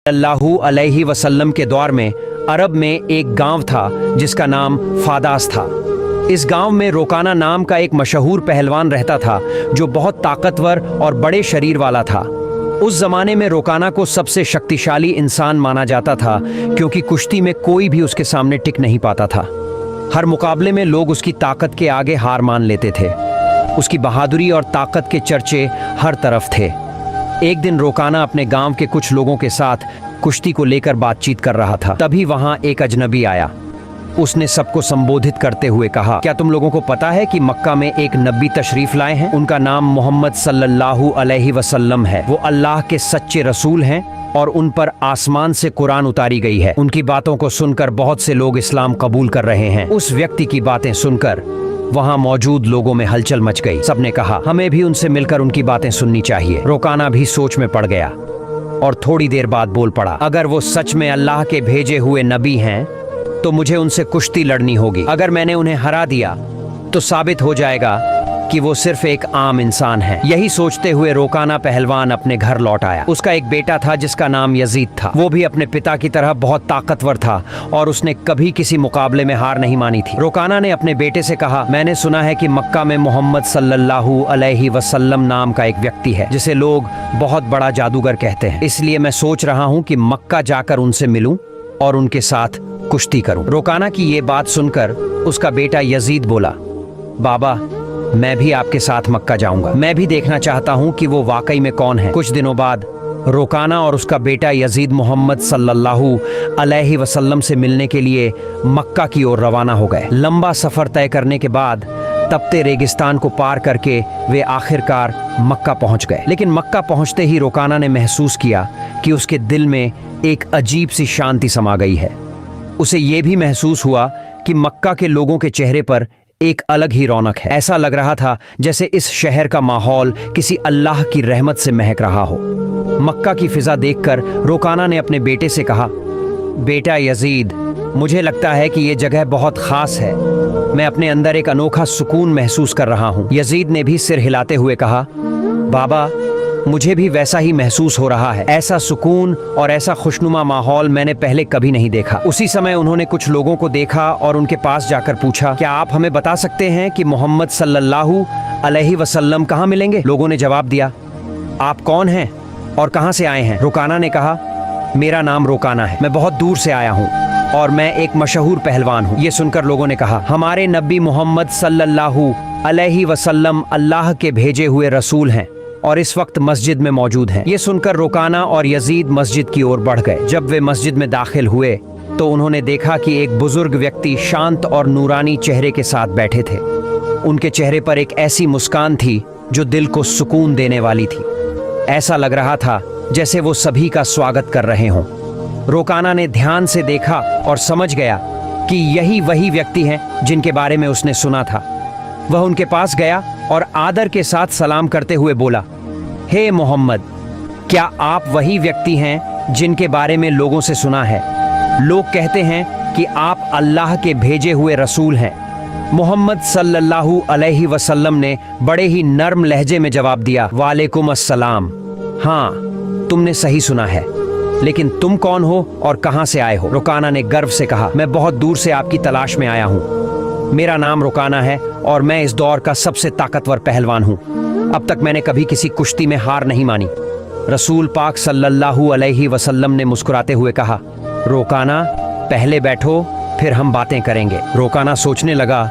सल्लल्लाहु अलैहि वसल्लम के दौर में अरब में एक गांव था जिसका नाम फादास था। इस गांव में रोकाना नाम का एक मशहूर पहलवान रहता था जो बहुत ताकतवर और बड़े शरीर वाला था। उस जमाने में रोकाना को सबसे शक्तिशाली इंसान माना जाता था क्योंकि कुश्ती में कोई भी उसके सामने टिक नहीं पाता था। हर मुकाबले में लोग उसकी ताकत के आगे हार मान लेते थे। उसकी बहादुरी और ताकत के चर्चे हर तरफ थे। एक दिन रोकाना अपने गांव के कुछ लोगों के साथ कुश्ती को लेकर बातचीत कर रहा था। तभी वहां एक अजनबी आया। उसने सबको संबोधित करते हुए कहा, क्या तुम लोगों को पता है कि मक्का में एक नबी तशरीफ लाए हैं? उनका नाम मोहम्मद सल्लल्लाहु अलैहि वसल्लम है। वो अल्लाह के सच्चे रसूल हैं और उन पर आसमान से कुरान उतारी गई है। उनकी बातों को सुनकर बहुत से लोग इस्लाम कबूल कर रहे हैं। उस व्यक्ति की बातें सुनकर वहां मौजूद लोगों में हलचल मच गई। सबने कहा, हमें भी उनसे मिलकर उनकी बातें सुननी चाहिए। रोकाना भी सोच में पड़ गया और थोड़ी देर बाद बोल पड़ा, अगर वो सच में अल्लाह के भेजे हुए नबी हैं तो मुझे उनसे कुश्ती लड़नी होगी। अगर मैंने उन्हें हरा दिया तो साबित हो जाएगा कि वो सिर्फ एक आम इंसान है। यही सोचते हुए रोकाना पहलवान अपने घर लौट आया। उसका एक बेटा था जिसका नाम यजीद था। वो भी अपने पिता की तरह बहुत ताकतवर था और उसने कभी किसी मुकाबले में हार नहीं मानी थी। रोकाना ने अपने बेटे से कहा, मैंने सुना है कि मक्का में मोहम्मद सल्लल्लाहु अलैहि वसल्लम नाम का एक व्यक्ति है जिसे लोग बहुत बड़ा जादूगर कहते हैं। इसलिए मैं सोच रहा हूँ कि मक्का जाकर उनसे मिलूं और उनके साथ कुश्ती करूं। रोकाना की ये बात सुनकर उसका बेटा यजीद बोला, बाबा मैं भी आपके साथ मक्का जाऊंगा। मैं भी देखना चाहता हूं कि वो वाकई में कौन है। कुछ दिनों बाद रोकाना और उसका बेटा यजीद मोहम्मद सल्लल्लाहु अलैहि वसल्लम से मिलने के लिए मक्का की ओर रवाना हो गए। लंबा सफर तय करने के बाद तपते रेगिस्तान को पार करके वे आखिरकार मक्का पहुंच गए। लेकिन मक्का पहुंचते ही रोकाना ने महसूस किया कि उसके दिल में एक अजीब सी शांति समा गई है। उसे ये भी महसूस हुआ कि मक्का के लोगों के चेहरे पर एक अलग ही रौनक है। ऐसा लग रहा था जैसे इस शहर का माहौल किसी अल्लाह की रहमत से महक रहा हो। मक्का की फिजा देखकर रोकाना ने अपने बेटे से कहा, बेटा यजीद, मुझे लगता है कि ये जगह बहुत खास है। मैं अपने अंदर एक अनोखा सुकून महसूस कर रहा हूँ। यजीद ने भी सिर हिलाते हुए कहा, बाबा मुझे भी वैसा ही महसूस हो रहा है। ऐसा सुकून और ऐसा खुशनुमा माहौल मैंने पहले कभी नहीं देखा। उसी समय उन्होंने कुछ लोगों को देखा और उनके पास जाकर पूछा, क्या आप हमें बता सकते हैं कि मोहम्मद सल्लल्लाहु अलैहि वसल्लम कहाँ मिलेंगे? लोगों ने जवाब दिया, आप कौन हैं और कहाँ से आए हैं? रोकाना ने कहा, मेरा नाम रोकाना है, मैं बहुत दूर से आया हूँ और मैं एक मशहूर पहलवान हूँ। ये सुनकर लोगों ने कहा, हमारे नबी मोहम्मद सल्लल्लाहु अलैहि वसल्लम अल्लाह के भेजे हुए रसूल हैं और इस वक्त मस्जिद में मौजूद हैं। ये सुनकर रोकाना और यजीद मस्जिद की ओर बढ़ गए। जब वे मस्जिद में दाखिल हुए तो उन्होंने देखा कि एक बुजुर्ग व्यक्ति शांत और नूरानी चेहरे के साथ बैठे थे। उनके चेहरे पर एक ऐसी मुस्कान थी जो दिल को सुकून देने वाली थी। ऐसा लग रहा था जैसे वो सभी का स्वागत कर रहे हों। रोकाना ने ध्यान से देखा और समझ गया कि यही वही व्यक्ति हैं जिनके बारे में उसने सुना था। वह उनके पास गया और आदर के साथ सलाम करते हुए बोला, हे मोहम्मद, क्या आप वही व्यक्ति हैं जिनके बारे में लोगों से सुना है? लोग कहते हैं कि आप अल्लाह के भेजे हुए रसूल हैं। मोहम्मद सल्लल्लाहु अलैहि वसल्लम ने बड़े ही नर्म लहजे में जवाब दिया, वालेकुम अस्सलाम। हाँ, तुमने सही सुना है, लेकिन तुम कौन हो और कहां से आए हो? रोकाना ने गर्व से कहा, मैं बहुत दूर से आपकी तलाश में आया हूं। मेरा नाम रोकाना है और मैं इस दौर का सबसे ताकतवर पहलवान हूं। अब तक मैंने कभी किसी कुश्ती में हार नहीं मानी। रसूल पाक सल्लल्लाहु अलैहि वसल्लम ने मुस्कुराते हुए कहा, रोकाना पहले बैठो, फिर हम बातें करेंगे। रोकाना सोचने लगा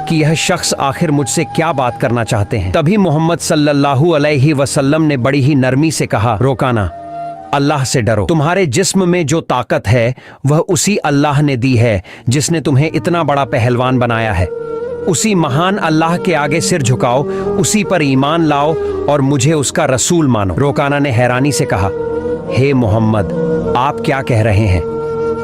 कि यह शख्स आखिर मुझसे क्या बात करना चाहते हैं। तभी मोहम्मद सल्लल्लाहु अलैहि वसल्लम ने बड़ी ही नरमी से कहा, रोकाना अल्लाह से डरो। तुम्हारे जिस्म में जो ताकत है वह उसी अल्लाह ने दी है जिसने तुम्हें इतना बड़ा पहलवान बनाया है। उसी महान अल्लाह के आगे सिर झुकाओ, उसी पर ईमान लाओ और मुझे उसका रसूल मानो। रोकाना ने हैरानी से कहा, हे मोहम्मद, आप क्या कह रहे हैं?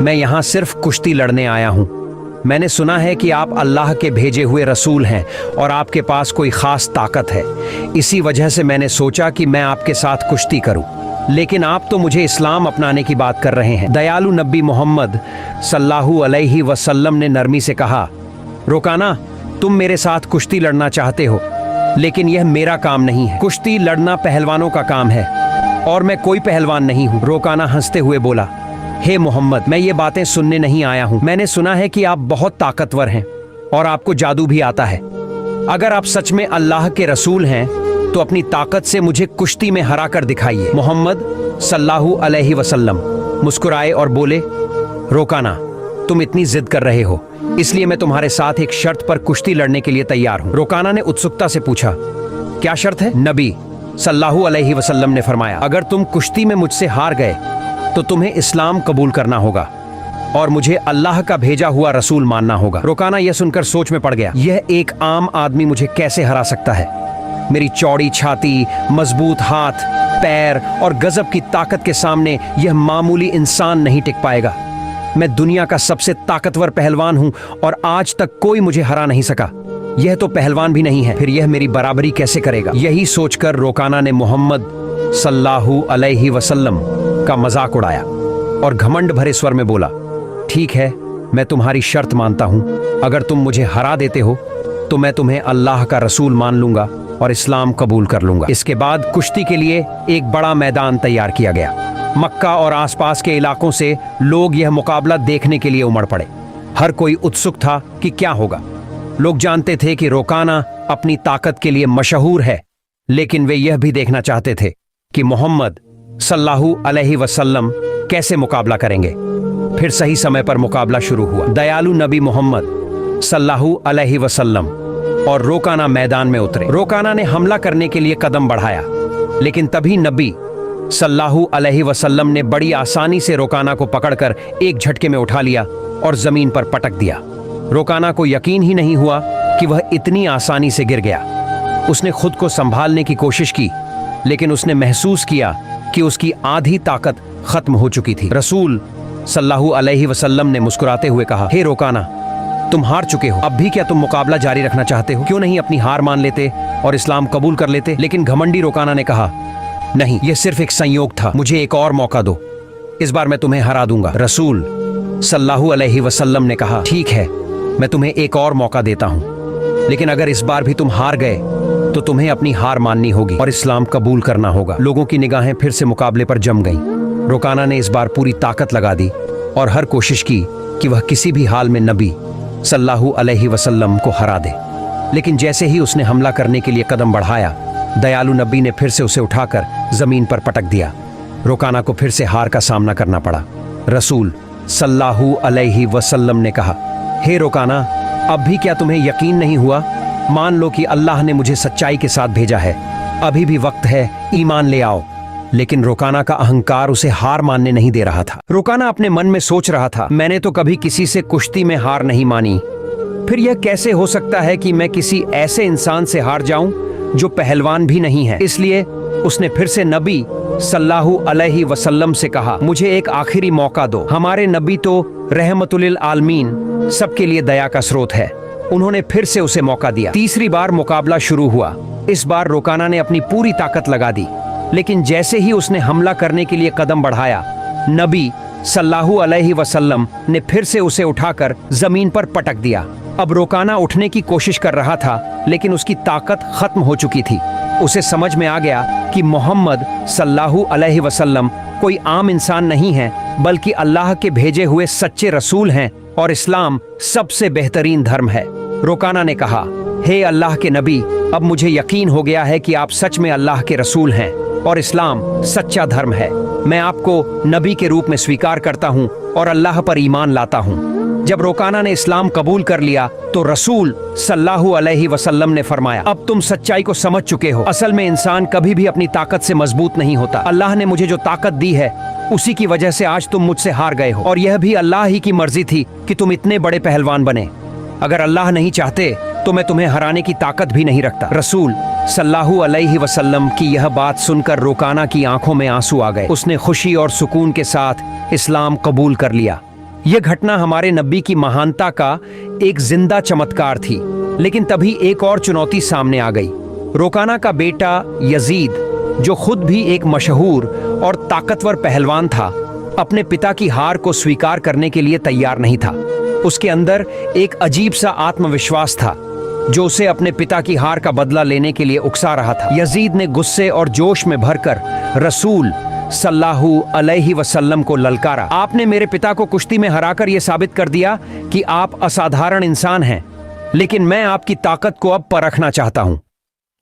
मैं यहाँ सिर्फ कुश्ती लड़ने आया हूँ। मैंने सुना है कि आप अल्लाह के भेजे हुए रसूल हैं और आपके पास कोई खास ताकत है। इसी वजह से मैंने सोचा कि मैं आपके साथ कुश्ती करूँ। लेकिन आप तो मुझे इस्लाम अपनाने की बात कर रहे हैं। दयालु नबी मोहम्मद सल्लल्लाहु अलैहि वसल्लम ने नरमी से कहा, रोकाना तुम मेरे साथ कुश्ती लड़ना चाहते हो, लेकिन यह मेरा काम नहीं है। कुश्ती लड़ना पहलवानों का काम है। और मैं कोई पहलवान नहीं हूँ। रोकाना हंसते हुए बोला, हे मोहम्मद, मैं ये बातें सुनने नहीं आया हूँ। मैंने सुना है कि आप बहुत ताकतवर हैं और आपको जादू भी आता है। अगर आप सच में अल्लाह के रसूल हैं तो अपनी ताकत से मुझे कुश्ती में हरा कर दिखाइए। मोहम्मद सल्लल्लाहु अलैहि वसल्लम मुस्कुराए और बोले, रोकाना, तुम इतनी जिद कर रहे हो, इसलिए मैं तुम्हारे साथ एक शर्त पर कुश्ती लड़ने के लिए तैयार हूँ। रोकाना ने उत्सुकता से पूछा, क्या शर्त है? नबी सल्लल्लाहु अलैहि वसल्लम ने फरमाया, अगर तुम कुश्ती में मुझसे हार गए तो तुम्हें इस्लाम कबूल करना होगा और मुझे अल्लाह का भेजा हुआ रसूल मानना होगा। रोकाना यह सुनकर सोच में पड़ गया, यह एक आम आदमी मुझे कैसे हरा सकता है? मेरी चौड़ी छाती, मजबूत हाथ पैर और गजब की ताकत के सामने यह मामूली इंसान नहीं टिक पाएगा। मैं दुनिया का सबसे ताकतवर पहलवान हूं और आज तक कोई मुझे हरा नहीं सका। यह तो पहलवान भी नहीं है, फिर यह मेरी बराबरी कैसे करेगा? यही सोचकर रोकाना ने मोहम्मद सल्लल्लाहु अलैहि वसल्लम का मजाक उड़ाया और घमंड भरे स्वर में बोला, ठीक है, मैं तुम्हारी शर्त मानता हूं। अगर तुम मुझे हरा देते हो तो मैं तुम्हें अल्लाह का रसूल मान लूंगा और इस्लाम कबूल कर लूंगा। इसके बाद कुश्ती के लिए एक बड़ा मैदान तैयार किया गया। मक्का और आसपास के इलाकों से लोग यह मुकाबला देखने के लिए उमड़ पड़े। हर कोई उत्सुक था कि क्या होगा। लोग जानते थे कि रोकाना अपनी ताकत के लिए मशहूर है, लेकिन वे यह भी देखना चाहते थे कि मोहम्मद सल्लल्लाहु अलैहि वसल्लम कैसे मुकाबला करेंगे। फिर सही समय पर मुकाबला शुरू हुआ। दयालु नबी मोहम्मद सल्लल्लाहु अलैहि वसल्लम और रोकाना मैदान में उतरे। रोकाना ने हमला करने के लिए कदम बढ़ाया, लेकिन तभी नबी सल्लल्लाहु अलैहि वसल्लम ने बड़ी आसानी से रोकाना को पकड़कर एक झटके में उठा लिया और जमीन पर पटक दिया। रोकाना को यकीन ही नहीं हुआ कि वह इतनी आसानी से गिर गया। उसने खुद को संभालने की कोशिश की, लेकिन उसने महसूस किया कि उसकी आधी ताकत खत्म हो चुकी थी। रसूल सल्लल्लाहु अलैहि वसल्लम ने मुस्कुराते हुए कहा, हे रोकाना, तुम हार चुके हो। अब भी क्या तुम मुकाबला जारी रखना चाहते हो? क्यों नहीं अपनी हार मान लेते और इस्लाम कबूल कर लेते? लेकिन घमंडी रोकाना ने कहा, नहीं, यह सिर्फ एक संयोग था, मुझे एक और मौका दो, इस बार मैं तुम्हें हरा दूंगा। रसूल सल्लल्लाहु अलैहि वसल्लम ने कहा, ठीक है, मैं तुम्हें एक और मौका देता हूं, लेकिन अगर इस बार भी तुम हार गए तो तुम्हें अपनी हार माननी होगी और इस्लाम कबूल करना होगा। लोगों की निगाहें फिर से मुकाबले पर जम गईं। रोकाना ने इस बार पूरी ताकत लगा दी और हर कोशिश की कि वह किसी भी हाल में नबी सल्लल्लाहु अलैहि वसल्लम को हरा दे। लेकिन जैसे ही उसने हमला करने के लिए कदम बढ़ाया, दयालु नबी ने फिर से उसे उठाकर जमीन पर पटक दिया। रोकाना को फिर से हार का सामना करना पड़ा। रसूल सल्लल्लाहु अलैहि वसल्लम ने कहा, हे रोकाना, अब भी क्या तुम्हें यकीन नहीं हुआ? मान लो कि अल्लाह ने मुझे सच्चाई के साथ भेजा है, अभी भी वक्त है, ईमान ले आओ। लेकिन रोकाना का अहंकार उसे हार मानने नहीं दे रहा था। रोकाना अपने मन में सोच रहा था, मैंने तो कभी किसी से कुश्ती में हार नहीं मानी, फिर यह कैसे हो सकता है कि मैं किसी ऐसे इंसान से हार जाऊं जो पहलवान भी नहीं है। इसलिए उसने फिर से नबी सल्लल्लाहु अलैहि वसल्लम से कहा, मुझे एक आखिरी मौका दो। हमारे नबी तो रहमतुल आलमीन, सबके लिए दया का स्रोत है। उन्होंने फिर से उसे मौका दिया। तीसरी बार मुकाबला शुरू हुआ। इस बार रोकाना ने अपनी पूरी ताकत लगा दी, लेकिन जैसे ही उसने हमला करने के लिए कदम बढ़ाया, नबी सल्लल्लाहु अलैहि वसल्लम ने फिर से उसे उठाकर जमीन पर पटक दिया। अब रोकाना उठने की कोशिश कर रहा था, लेकिन उसकी ताकत खत्म हो चुकी थी। उसे समझ में आ गया कि मोहम्मद सल्लल्लाहु अलैहि वसल्लम कोई आम इंसान नहीं है, बल्कि अल्लाह के भेजे हुए सच्चे रसूल हैं और इस्लाम सबसे बेहतरीन धर्म है। रोकाना ने कहा, हे अल्लाह के नबी, अब मुझे यकीन हो गया है कि आप सच में अल्लाह के रसूल हैं और इस्लाम सच्चा धर्म है। मैं आपको नबी के रूप में स्वीकार करता हूँ और अल्लाह पर ईमान लाता हूँ। जब रोकाना ने इस्लाम कबूल कर लिया तो रसूल सल्लल्लाहु अलैहि वसल्लम ने फरमाया, अब तुम सच्चाई को समझ चुके हो। असल में इंसान कभी भी अपनी ताकत से मजबूत नहीं होता। अल्लाह ने मुझे जो ताकत दी है, उसी की वजह से आज तुम मुझसे हार गए हो, और यह भी अल्लाह ही की मर्जी थी कि तुम इतने बड़े पहलवान बने। अगर अल्लाह नहीं चाहते तो मैं तुम्हें हराने की ताकत भी नहीं रखता। रसूल सल्लल्लाहु अलैहि वसल्लम की यह बात सुनकर रोकाना की आंखों में आंसू आ गए। उसने खुशी और सुकून के साथ इस्लाम कबूल कर लिया। यह घटना हमारे नबी की महानता का एक जिंदा चमत्कार थी। लेकिन तभी एक और चुनौती सामने आ गई। रोकाना का बेटा यजीद, जो खुद भी एक मशहूर और ताकतवर पहलवान था, अपने पिता की हार को स्वीकार करने के लिए तैयार नहीं था। उसके अंदर एक अजीब सा आत्मविश्वास था जो उसे अपने पिता की हार का बदला लेने के लिए उकसा रहा था। यजीद ने गुस्से और जोश में भरकर रसूल सल्लल्लाहु अलैहि वसल्लम को ललकारा, आपने मेरे पिता को कुश्ती में हराकर यह साबित कर दिया कि आप असाधारण इंसान हैं, लेकिन मैं आपकी ताकत को अब परखना चाहता हूं।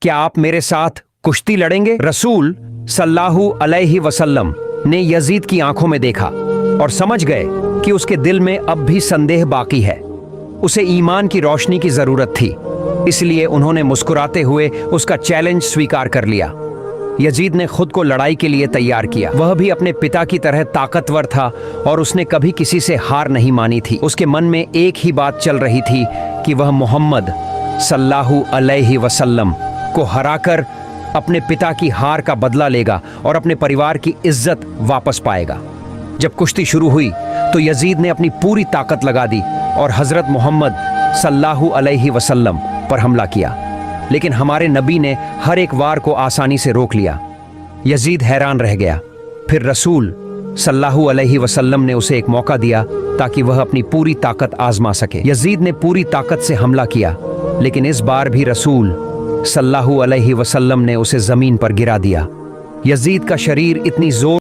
क्या आप मेरे साथ कुश्ती लड़ेंगे? रसूल सल्लल्लाहु अलैहि वसल्लम ने यजीद की आंखों में देखा और समझ गए कि उसके दिल में अब भी संदेह बाकी है। उसे ईमान की रोशनी की जरूरत थी, इसलिए उन्होंने मुस्कुराते हुए उसका चैलेंज स्वीकार कर लिया। यजीद ने खुद को लड़ाई के लिए तैयार किया। वह भी अपने पिता की तरह ताकतवर था और उसने कभी किसी से हार नहीं मानी थी। उसके मन में एक ही बात चल रही थी कि वह मोहम्मद सल्लल्लाहु अलैहि वसल्लम को हराकर अपने पिता की हार का बदला लेगा और अपने परिवार की इज्जत वापस पाएगा। जब कुश्ती शुरू हुई तो यजीद ने अपनी पूरी ताकत लगा दी और हजरत मोहम्मद सल्लल्लाहु अलैहि वसल्लम पर हमला किया, लेकिन हमारे नबी ने हर एक वार को आसानी से रोक लिया। यजीद हैरान रह गया। फिर रसूल सल्लल्लाहु अलैहि वसल्लम ने उसे एक मौका दिया ताकि वह अपनी पूरी ताकत आजमा सके। यजीद ने पूरी ताकत से हमला किया, लेकिन इस बार भी रसूल सल्लल्लाहु अलैहि वसल्लम ने उसे जमीन पर गिरा दिया। यजीद का शरीर इतनी जोर